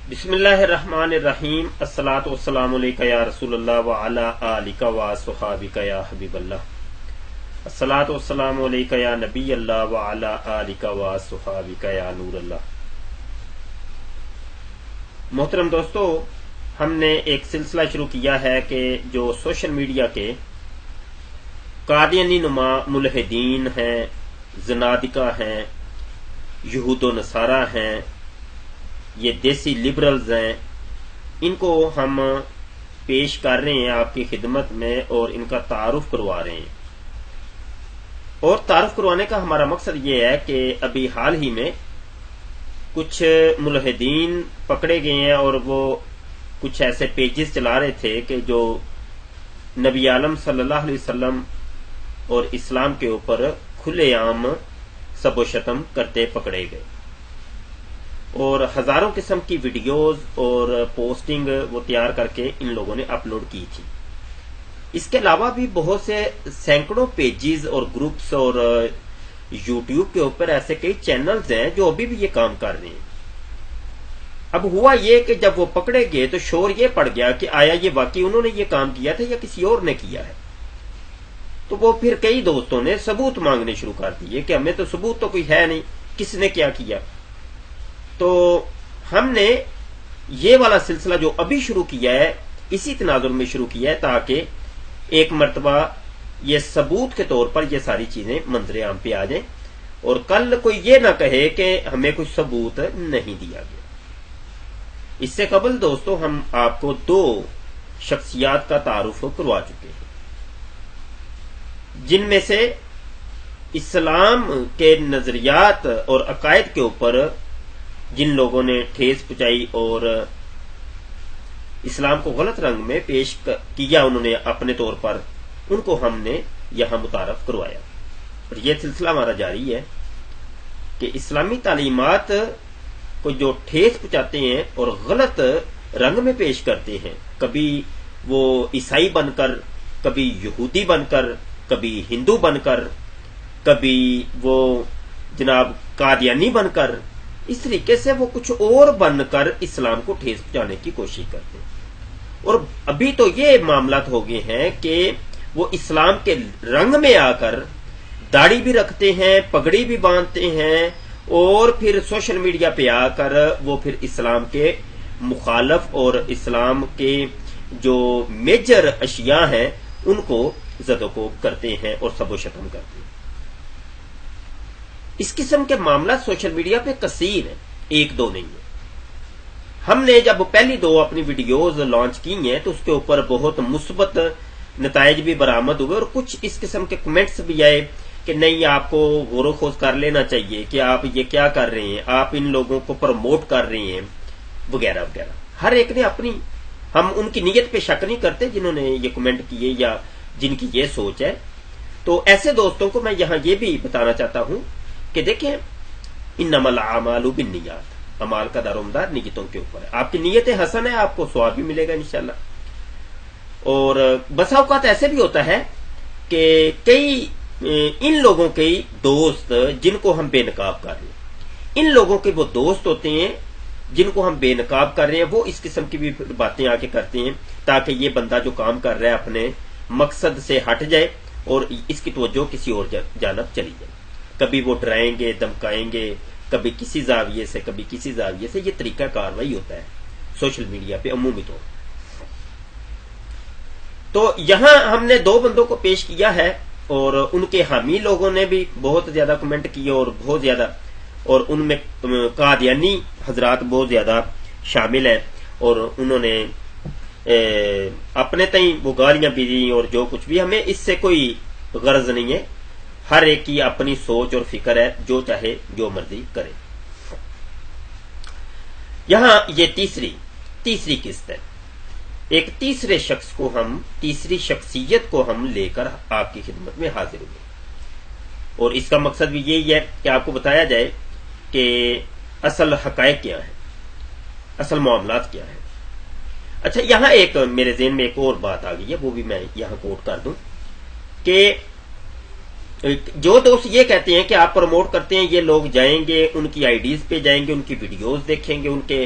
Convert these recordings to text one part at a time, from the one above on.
بسم اللہ الرحمن الرحیم الصلاۃ والسلام علیک یا رسول اللہ وعلی آلک واصحابک یا حبیب اللہ الصلاۃ والسلام علیک یا نبی اللہ وعلی آلک واصحابک یا نور اللہ۔ محترم دوستو، ہم نے ایک سلسلہ شروع کیا ہے کہ جو سوشل میڈیا کے قادیانی نما ملحدین ہیں، زنادقہ ہیں، یہود و نصارہ ہیں، یہ دیسی لبرلز ہیں، ان کو ہم پیش کر رہے ہیں آپ کی خدمت میں اور ان کا تعارف کروا رہے ہیں۔ اور تعارف کروانے کا ہمارا مقصد یہ ہے کہ ابھی حال ہی میں کچھ ملحدین پکڑے گئے ہیں اور وہ کچھ ایسے پیجز چلا رہے تھے کہ جو نبی عالم صلی اللہ علیہ وسلم اور اسلام کے اوپر کھلے عام سب و شتم کرتے پکڑے گئے، اور ہزاروں قسم کی ویڈیوز اور پوسٹنگ وہ تیار کر کے ان لوگوں نے اپلوڈ کی تھی۔ اس کے علاوہ بھی بہت سے سینکڑوں پیجز اور گروپس اور یوٹیوب کے اوپر ایسے کئی چینلز ہیں جو ابھی بھی یہ کام کر رہے ہیں۔ اب ہوا یہ کہ جب وہ پکڑے گئے تو شور یہ پڑ گیا کہ آیا یہ واقعی انہوں نے یہ کام کیا تھا یا کسی اور نے کیا ہے، تو وہ پھر کئی دوستوں نے ثبوت مانگنے شروع کر دیے کہ ہمیں تو ثبوت تو کوئی ہے نہیں، کس نے کیا کیا۔ تو ہم نے یہ والا سلسلہ جو ابھی شروع کیا ہے اسی تناظر میں شروع کیا ہے تاکہ ایک مرتبہ یہ ثبوت کے طور پر یہ ساری چیزیں منظر عام پہ آ جائیں اور کل کوئی یہ نہ کہے کہ ہمیں کوئی ثبوت نہیں دیا گیا۔ اس سے قبل دوستو ہم آپ کو دو شخصیات کا تعارف کروا چکے ہیں جن میں سے اسلام کے نظریات اور عقائد کے اوپر جن لوگوں نے ٹھیس پہنچائی اور اسلام کو غلط رنگ میں پیش کیا انہوں نے اپنے طور پر، ان کو ہم نے یہاں متعارف کروایا۔ اور یہ سلسلہ ہمارا جاری ہے کہ اسلامی تعلیمات کو جو ٹھیس پہنچاتے ہیں اور غلط رنگ میں پیش کرتے ہیں، کبھی وہ عیسائی بن کر، کبھی یہودی بن کر، کبھی ہندو بن کر، کبھی وہ جناب قادیانی بن کر، اس طریقے سے وہ کچھ اور بن کر اسلام کو ٹھیس پہنچانے کی کوشش کرتے ہیں۔ اور ابھی تو یہ معاملات ہو گئے ہیں کہ وہ اسلام کے رنگ میں آ کر داڑھی بھی رکھتے ہیں، پگڑی بھی باندھتے ہیں، اور پھر سوشل میڈیا پہ آ کر وہ پھر اسلام کے مخالف اور اسلام کے جو میجر اشیاء ہیں ان کو زد و کوب کرتے ہیں اور سب و شتم کرتے ہیں۔ اس قسم کے معاملات سوشل میڈیا پہ کثیر ہیں، ایک دو نہیں ہے۔ ہم نے جب پہلی دو اپنی ویڈیوز لانچ کی ہیں تو اس کے اوپر بہت مثبت نتائج بھی برآمد ہوئے اور کچھ اس قسم کے کمنٹس بھی آئے کہ نہیں، آپ کو غور و خوض کر لینا چاہیے کہ آپ یہ کیا کر رہے ہیں، آپ ان لوگوں کو پروموٹ کر رہے ہیں وغیرہ وغیرہ۔ ہر ایک نے اپنی، ہم ان کی نیت پہ شک نہیں کرتے جنہوں نے یہ کمنٹ کیے یا جن کی یہ سوچ ہے۔ تو ایسے دوستوں کو میں یہاں یہ بھی بتانا چاہتا ہوں کہ دیکھیں، انما الاعمال بالنیات، اعمال کا دارومدار نیتوں کے اوپر ہے۔ آپ کی نیت حسن ہے، آپ کو ثواب بھی ملے گا انشاءاللہ۔ اور بسا اوقات ایسے بھی ہوتا ہے کہ کئی ان لوگوں کے دوست جن کو ہم بے نقاب کر رہے ہیں، ان لوگوں کے وہ دوست ہوتے ہیں جن کو ہم بے نقاب کر رہے ہیں، وہ اس قسم کی بھی باتیں آ کے کرتے ہیں تاکہ یہ بندہ جو کام کر رہا ہے اپنے مقصد سے ہٹ جائے اور اس کی توجہ کسی اور جانب چلی جائے۔ کبھی وہ ڈرائیں گے، دمکائیں گے، کبھی کسی زاویے سے، کبھی کسی زاویے سے۔ یہ طریقہ کاروائی ہوتا ہے سوشل میڈیا پہ عمومی طور پر۔ تو یہاں ہم نے دو بندوں کو پیش کیا ہے اور ان کے حامی لوگوں نے بھی بہت زیادہ کمنٹ کیے اور بہت زیادہ، اور ان میں قادیانی حضرات بہت زیادہ شامل ہیں، اور انہوں نے اپنے تئیں وہ گالیاں بھی دی اور جو کچھ بھی۔ ہمیں اس سے کوئی غرض نہیں ہے، ہر ایک کی اپنی سوچ اور فکر ہے، جو چاہے جو مرضی کرے۔ یہاں یہ تیسری قسط ہے، ایک تیسرے شخص کو ہم، تیسری شخصیت کو ہم لے کر آپ کی خدمت میں حاضر ہوئے، اور اس کا مقصد بھی یہی ہے کہ آپ کو بتایا جائے کہ اصل حقائق کیا ہیں، اصل معاملات کیا ہیں۔ اچھا، یہاں ایک میرے ذہن میں ایک اور بات آ گئی ہے، وہ بھی میں یہاں کوٹ کر دوں کہ جو دوست یہ کہتے ہیں کہ آپ پروموٹ کرتے ہیں، یہ لوگ جائیں گے، ان کی آئی ڈیز پہ جائیں گے، ان کی ویڈیوز دیکھیں گے، ان کے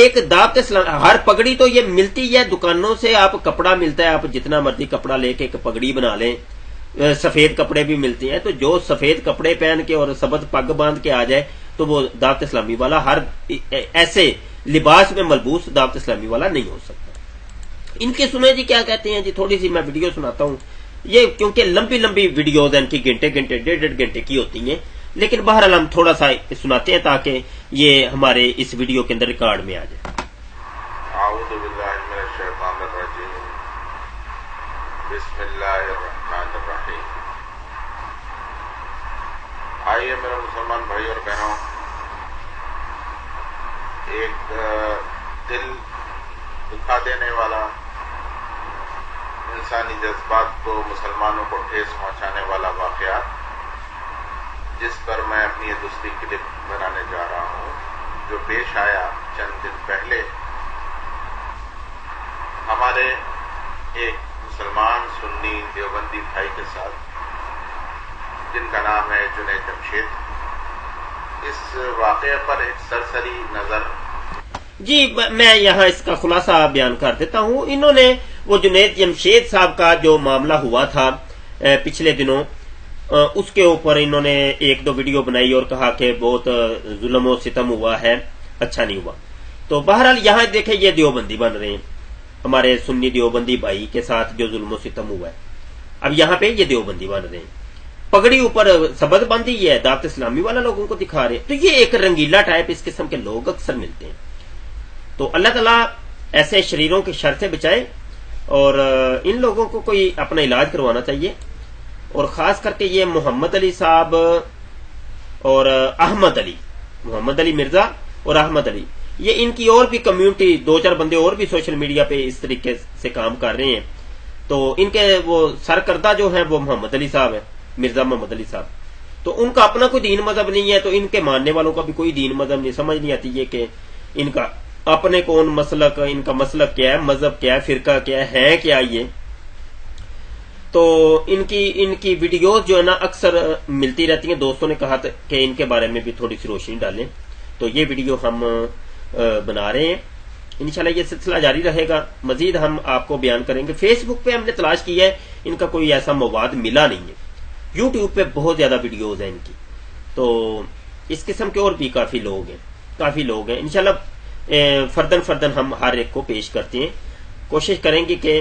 ایک دعوت اسلام، ہر پگڑی تو یہ ملتی ہے دکانوں سے، آپ کپڑا ملتا ہے، آپ جتنا مرضی کپڑا لے کے ایک پگڑی بنا لیں، سفید کپڑے بھی ملتے ہیں، تو جو سفید کپڑے پہن کے اور سبز پگ باندھ کے آ جائے تو وہ دعوت اسلامی والا، ہر ایسے لباس میں ملبوس دعوت اسلامی والا نہیں ہو سکتا۔ ان کے سنیں جی کیا کہتے ہیں جی، تھوڑی سی میں ویڈیو سناتا ہوں، یہ کیونکہ لمبی لمبی ویڈیوز ہیں ان کی، گھنٹے گھنٹے ڈیڑھ گھنٹے کی ہوتی ہیں، لیکن بہرحال ہم تھوڑا سا سناتے ہیں تاکہ یہ ہمارے اس ویڈیو کے اندر ریکارڈ میں آ جائے۔ اعوذ باللہ من الشیطان الرجیم، بسم اللہ الرحمن الرحیم۔ آئیے میرے مسلمان بھائی اور بہنوں، ایک دل دکھا دینے والا، انسانی جذبات کو، مسلمانوں کو ٹھیس پہنچانے والا واقعات جس پر میں اپنی یہ دوسری کلپ بنانے جا رہا ہوں، جو پیش آیا چند دن پہلے ہمارے ایک مسلمان سنی دیوبندی بھائی کے ساتھ، جن کا نام ہے جنید جمشید۔ اس واقعے پر ایک سرسری نظر جی میں یہاں اس کا خلاصہ بیان کر دیتا ہوں۔ انہوں نے وہ جنید جمشید صاحب کا جو معاملہ ہوا تھا پچھلے دنوں، اس کے اوپر انہوں نے ایک دو ویڈیو بنائی اور کہا کہ بہت ظلم و ستم ہوا ہے، اچھا نہیں ہوا۔ تو بہرحال یہاں دیکھیں یہ دیوبندی بن رہے ہیں، ہمارے سنی دیوبندی بھائی کے ساتھ جو ظلم و ستم ہوا ہے، اب یہاں پہ یہ دیوبندی بن رہے ہیں، پگڑی اوپر سبز باندھی ہے، دعوت اسلامی والا لوگوں کو دکھا رہے ہیں۔ تو یہ ایک رنگیلا ٹائپ اس قسم کے لوگ اکثر ملتے ہیں۔ تو اللہ تعالیٰ ایسے شریروں کی شر سے بچائے، اور ان لوگوں کو کوئی اپنا علاج کروانا چاہیے، اور خاص کر کے یہ محمد علی صاحب اور احمد علی، محمد علی مرزا اور احمد علی، یہ ان کی اور بھی کمیونٹی، دو چار بندے اور بھی سوشل میڈیا پہ اس طریقے سے کام کر رہے ہیں۔ تو ان کے وہ سرکردہ جو ہیں وہ محمد علی صاحب ہیں، مرزا محمد علی صاحب۔ تو ان کا اپنا کوئی دین مذہب نہیں ہے، تو ان کے ماننے والوں کا بھی کوئی دین مذہب نہیں، سمجھ نہیں آتی ہے کہ ان کا اپنے کون مسلک، ان کا مسلک کیا ہے، مذہب کیا ہے، فرقہ کیا ہے کیا یہ۔ تو ان کی ویڈیوز جو ہے نا اکثر ملتی رہتی ہیں، دوستوں نے کہا کہ ان کے بارے میں بھی تھوڑی سی روشنی ڈالیں، تو یہ ویڈیو ہم بنا رہے ہیں۔ انشاءاللہ یہ سلسلہ جاری رہے گا، مزید ہم آپ کو بیان کریں گے۔ فیس بک پہ ہم نے تلاش کیا ہے، ان کا کوئی ایسا مواد ملا نہیں ہے۔ یوٹیوب پہ بہت زیادہ ویڈیوز ہیں ان کی، تو اس قسم کے اور بھی کافی لوگ ہیں انشاءاللہ فردن ہم ہر ایک کو پیش کرتے ہیں۔ کوشش کریں گے کہ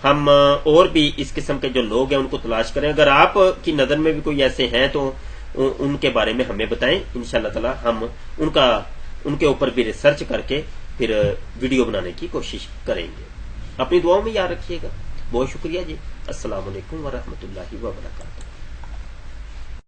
ہم اور بھی اس قسم کے جو لوگ ہیں ان کو تلاش کریں۔ اگر آپ کی نظر میں بھی کوئی ایسے ہیں تو ان کے بارے میں ہمیں بتائیں، انشاءاللہ تعالی ہم ان کے اوپر بھی ریسرچ کر کے پھر ویڈیو بنانے کی کوشش کریں گے۔ اپنی دعاؤں میں یاد رکھیے گا۔ بہت شکریہ جی، السلام علیکم ورحمۃ اللہ وبرکاتہ۔